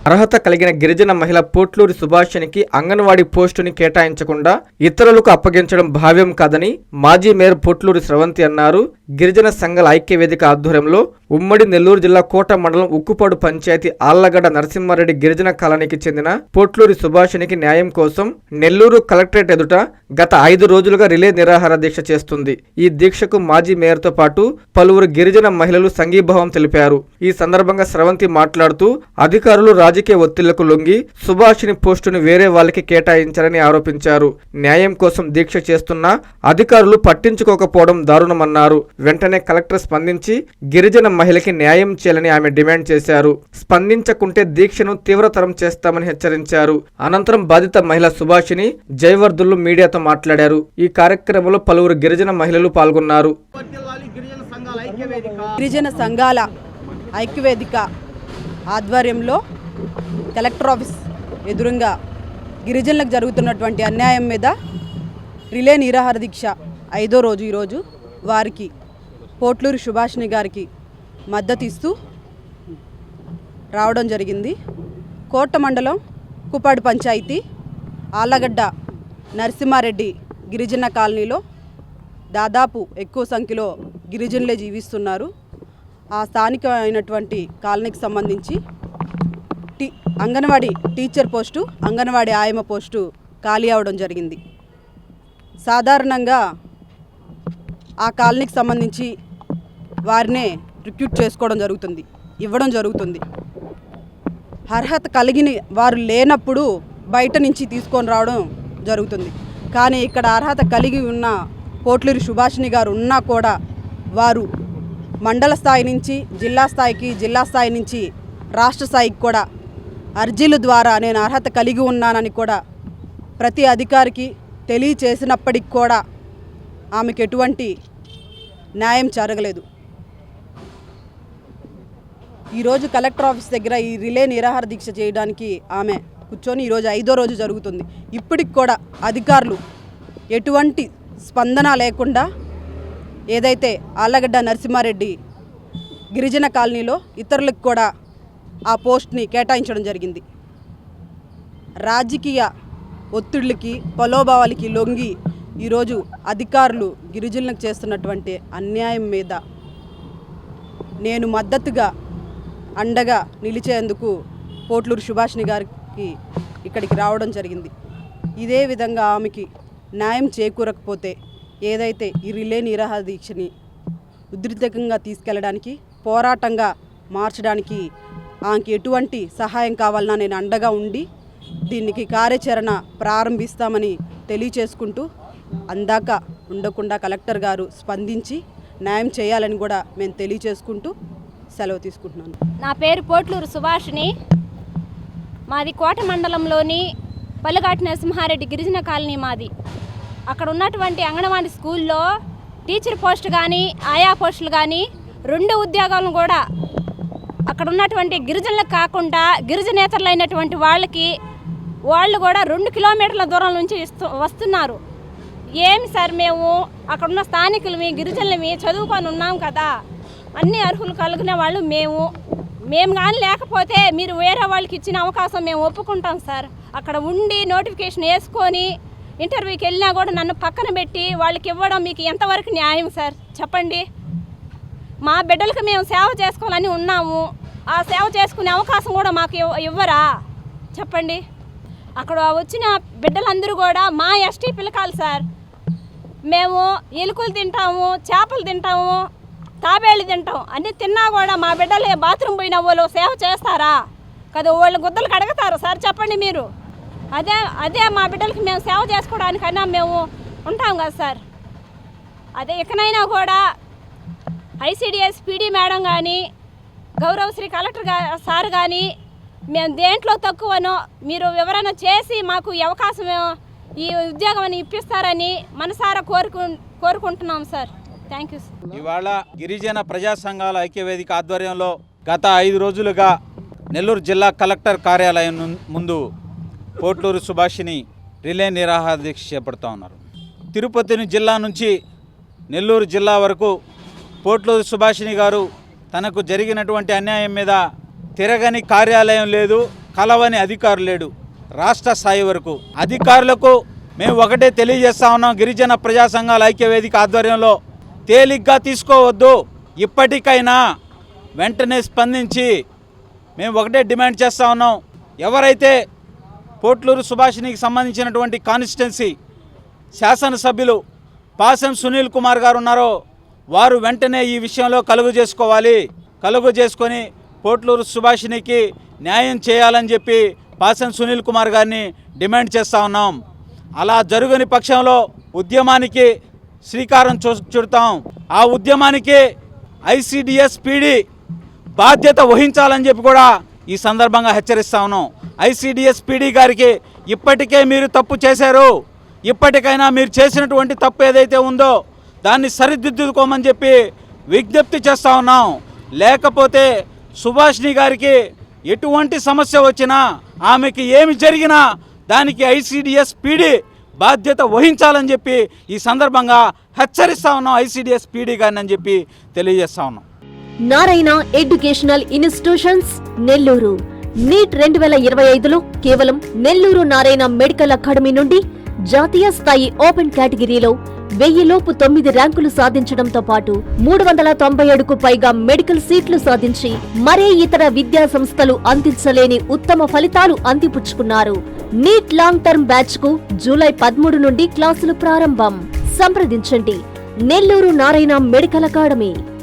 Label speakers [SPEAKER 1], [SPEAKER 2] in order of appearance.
[SPEAKER 1] అర్హత కలిగిన గిరిజన మహిళ పోట్లూరి సుభాషిణికి అంగన్వాడీ పోస్టుని కేటాయించకుండా ఇతరులకు అప్పగించడం భావ్యం కాదని మాజీ మేయర్ పోట్లూరి స్రవంతి అన్నారు. గిరిజన సంఘాల ఐక్యవేదిక ఆధ్వర్యంలో ఉమ్మడి నెల్లూరు జిల్లా కోట మండలం ఉక్కుపాడు పంచాయతీ ఆళ్లగడ్డ నరసింహారెడ్డి గిరిజన కాలనీకి చెందిన పోట్లూరి సుభాషిణికి న్యాయం కోసం నెల్లూరు కలెక్టరేట్ ఎదుట గత 5 రోజులుగా రిలే నిరాహార దీక్ష చేస్తుంది. ఈ దీక్షకు మాజీ మేయర్తో పాటు పలువురు గిరిజన మహిళలు సంఘీభావం తెలిపారు. ఈ సందర్భంగా స్రవంతి మాట్లాడుతూ అధికారులు రాజకీయ ఒత్తిళ్లకు లొంగి సుభాషిణి పోస్టును వేరే వాళ్ళకి కేటాయించారని ఆరోపించారు. న్యాయం కోసం దీక్ష చేస్తున్న అధికారులు పట్టించుకోకపోవడం దారుణమన్నారు. వెంటనే కలెక్టర్ స్పందించి గిరిజన మహిళకి న్యాయం చేయాలని ఆమె డిమాండ్ చేశారు. స్పందించకుంటే దీక్షను తీవ్రతరం చేస్తామని హెచ్చరించారు. అనంతరం బాధిత మహిళ సుభాషిణి జయవర్ధులు మీడియాతో మాట్లాడారు. ఈ కార్యక్రమంలో పలువురు గిరిజన మహిళలు పాల్గొన్నారు.
[SPEAKER 2] గిరిజన సంఘాల ఐక్యవేదిక ఆధ్వర్యంలో కలెక్టర్ ఆఫీస్ ఎదురుగా గిరిజనులకు జరుగుతున్నటువంటి అన్యాయం మీద రిలే నిరాహార దీక్ష 5వ రోజు ఈరోజు వారికి పోట్లూరి సుభాషిణి గారికి మద్దతు ఇస్తూ రావడం జరిగింది. కోట మండలం కుప్పాడు పంచాయతీ ఆళ్లగడ్డ నరసింహారెడ్డి గిరిజన కాలనీలో దాదాపు ఎక్కువ సంఖ్యలో గిరిజనులే జీవిస్తున్నారు. ఆ స్థానికమైనటువంటి కాలనీకి సంబంధించి అంగన్వాడీ టీచర్ పోస్టు, అంగన్వాడీ ఆయమ్మ పోస్టు ఖాళీ అవడం జరిగింది. సాధారణంగా ఆ కాలనీకి సంబంధించి వారినే రిక్రూట్ చేసుకోవడం జరుగుతుంది, ఇవ్వడం జరుగుతుంది. అర్హత కలిగిన వారు లేనప్పుడు బయట నుంచి తీసుకొని రావడం జరుగుతుంది. కానీ ఇక్కడ అర్హత కలిగి ఉన్న పోట్లూరి సుభాషిణి గారు ఉన్నా కూడా వారు మండల స్థాయి నుంచి జిల్లా స్థాయికి, జిల్లా స్థాయి నుంచి రాష్ట్ర స్థాయికి కూడా అర్జీల ద్వారా నేను అర్హత కలిగి ఉన్నానని కూడా ప్రతి అధికారికి తెలియచేసినప్పటికి కూడా ఆమెకు ఎటువంటి న్యాయం జరగలేదు. ఈరోజు కలెక్టర్ ఆఫీస్ దగ్గర ఈ రిలే నిరాహార దీక్ష చేయడానికి ఆమె కూర్చొని ఈరోజు 5వ రోజు జరుగుతుంది. ఇప్పటికి కూడా అధికారులు ఎటువంటి స్పందన లేకుండా ఏదైతే ఆళ్లగడ్డ నరసింహారెడ్డి గిరిజన కాలనీలో ఇతరులకు కూడా ఆ పోస్ట్ని కేటాయించడం జరిగింది. రాజకీయ ఒత్తిళ్ళకి ప్రలోభాలకి లొంగి ఈరోజు అధికారులు గిరిజనులకు చేస్తున్నటువంటి అన్యాయం మీద నేను మద్దతుగా అండగా నిలిచేందుకు పోట్లూరి సుభాషిణి గారికి ఇక్కడికి రావడం జరిగింది. ఇదే విధంగా ఆమెకి న్యాయం చేకూరకపోతే ఏదైతే ఈ రిలే నిరాహార దీక్షని ఉధృతంగా తీసుకెళ్లడానికి, పోరాటంగా మార్చడానికి ఆమెకి ఎటువంటి సహాయం కావాలన్నా నేను అండగా ఉండి దీనికి కార్యాచరణ ప్రారంభిస్తామని తెలియచేసుకుంటూ, అందాక ఉండకుండా కలెక్టర్ గారు స్పందించి న్యాయం చేయాలని కూడా మేము తెలియచేసుకుంటూ సెలవు తీసుకుంటున్నాను.
[SPEAKER 3] నా పేరు పోట్లూరు సుభాషిణి. మాది కోట మండలంలోని పల్లిఘాటి నరసింహారెడ్డి గిరిజన కాలనీ మాది. అక్కడ ఉన్నటువంటి అంగన్వాడీ స్కూల్లో టీచర్ పోస్ట్ కానీ, ఆయా పోస్టులు కానీ 2 ఉద్యోగాలను కూడా అక్కడ ఉన్నటువంటి గిరిజనులకు కాకుండా గిరిజనేతరులైనటువంటి వాళ్ళు కూడా 2 కిలోమీటర్ల దూరం నుంచి వస్తున్నారు. ఏమి సార్, మేము అక్కడున్న స్థానికులమి, గిరిజనులమి చదువుకొని ఉన్నాం కదా, అన్ని అర్హులు కలిగిన వాళ్ళు మేము కానీ లేకపోతే మీరు వేరే వాళ్ళకి ఇచ్చిన అవకాశం మేము ఒప్పుకుంటాం సార్. అక్కడ ఉండి నోటిఫికేషన్ వేసుకొని ఇంటర్వ్యూకి వెళ్ళినా కూడా నన్ను పక్కన పెట్టి వాళ్ళకి ఇవ్వడం మీకు ఎంతవరకు న్యాయం సార్ చెప్పండి. మా బిడ్డలకు మేము సేవ చేసుకోవాలని ఉన్నాము. ఆ సేవ చేసుకునే అవకాశం కూడా మాకు ఇవ్వరా చెప్పండి. అక్కడ వచ్చిన బిడ్డలందరూ కూడా మా ఎస్టీ పిల్లకాయలు సార్. మేము ఎలుకలు తింటాము, చేపలు తింటాము, తాబేళ్ళు తింటాం, అన్నీ తిన్నా కూడా మా బిడ్డలు బాత్రూమ్ పోయిన వాళ్ళు సేవ చేస్తారా కదా? వాళ్ళు గుద్దలు కడగతారు సార్ చెప్పండి మీరు. అదే మా బిడ్డలకి మేము సేవ చేసుకోవడానికైనా మేము ఉంటాం కదా సార్. అదే ఇకనైనా కూడా ఐసిడిఎస్ పీడీ మేడం కానీ, గౌరవశ్రీ కలెక్టర్ సార్ కానీ మేము దేంట్లో తక్కువనో మీరు వివరణ చేసి మాకు ఈ అవకాశం, ఈ ఉద్యోగం ఇప్పిస్తారని మనసారా కోరుకుంటున్నాం సార్. Thank you sir.
[SPEAKER 4] ఇవాళ గిరిజన ప్రజా సంఘాల ఐక్యవేదిక ఆధ్వర్యంలో గత 5 రోజులుగా నెల్లూరు జిల్లా కలెక్టర్ కార్యాలయం ముందు పోట్లూరి సుభాషిణి రిలే నిరాహార దీక్ష చేపడుతూ ఉన్నారు. తిరుపతి జిల్లా నుంచి నెల్లూరు జిల్లా వరకు పోట్లూరి సుభాషిణి గారు తనకు జరిగినటువంటి అన్యాయం మీద తిరగని కార్యాలయం లేదు, కలవని అధికారు లేడు రాష్ట్ర స్థాయి వరకు. అధికారులకు మేము ఒకటే తెలియజేస్తా ఉన్నాం, గిరిజన ప్రజా సంఘాల ఐక్యవేదిక ఆధ్వర్యంలో తేలిగ్గా తీసుకోవద్దు. ఇప్పటికైనా వెంటనే స్పందించి మేము ఒకటే డిమాండ్ చేస్తూ ఉన్నాం, ఎవరైతే పోట్లూరు సుభాషిణికి సంబంధించినటువంటి కాన్స్టిట్యున్సీ శాసనసభ్యులు పాసం సునీల్ కుమార్ గారు ఉన్నారో వారు వెంటనే ఈ విషయంలో కలుగు చేసుకొని పోట్లూరు సుభాషిణికి న్యాయం చేయాలని చెప్పి పాసం సునీల్ కుమార్ గారిని డిమాండ్ చేస్తూ ఉన్నాం. అలా జరగని పక్షంలో ఉద్యమానికి శ్రీకారం చుడతాం. ఆ ఉద్యమానికి ICDS PD బాధ్యత వహించాలని చెప్పి కూడా ఈ సందర్భంగా హెచ్చరిస్తా ఉన్నాం. ICDS PD గారికి ఇప్పటికే మీరు తప్పు చేశారు, ఇప్పటికైనా మీరు చేసినటువంటి తప్పు ఏదైతే ఉందో దాన్ని సరిదిద్దుకోమని చెప్పి విజ్ఞప్తి చేస్తూ ఉన్నాం. లేకపోతే సుభాషిణి గారికి ఎటువంటి సమస్య వచ్చినా, ఆమెకి ఏమి జరిగినా దానికి ICDS PD బాధ్యత వహించాలని చెప్పి ఈ సందర్భంగా హెచ్చరిస్తా ఉన్నాం ICDS PD గారిని అని చెప్పి తెలియజేస్తా ఉన్నాం.
[SPEAKER 5] Narayana educational institutions Nellore NEET 2025లో కేవలం నెల్లూరు నారాయణ మెడికల్ అకాడమీ నుండి జాతీయ స్థాయి ఓపెన్ కేటగిరీలో 1000లోపు 9 ర్యాంకులు సాధించడంతో పాటు 397కు పైగా మెడికల్ సీట్లు సాధించి మరే ఇతర విద్యా సంస్థలు అందించలేని ఉత్తమ ఫలితాలు అందిపుచ్చుకున్నారు. నీట్ లాంగ్ టర్మ్ బ్యాచ్ కు జూలై 13 నుండి క్లాసులు ప్రారంభం. సంప్రదించండి నెల్లూరు నారాయణ మెడికల్ అకాడమీ.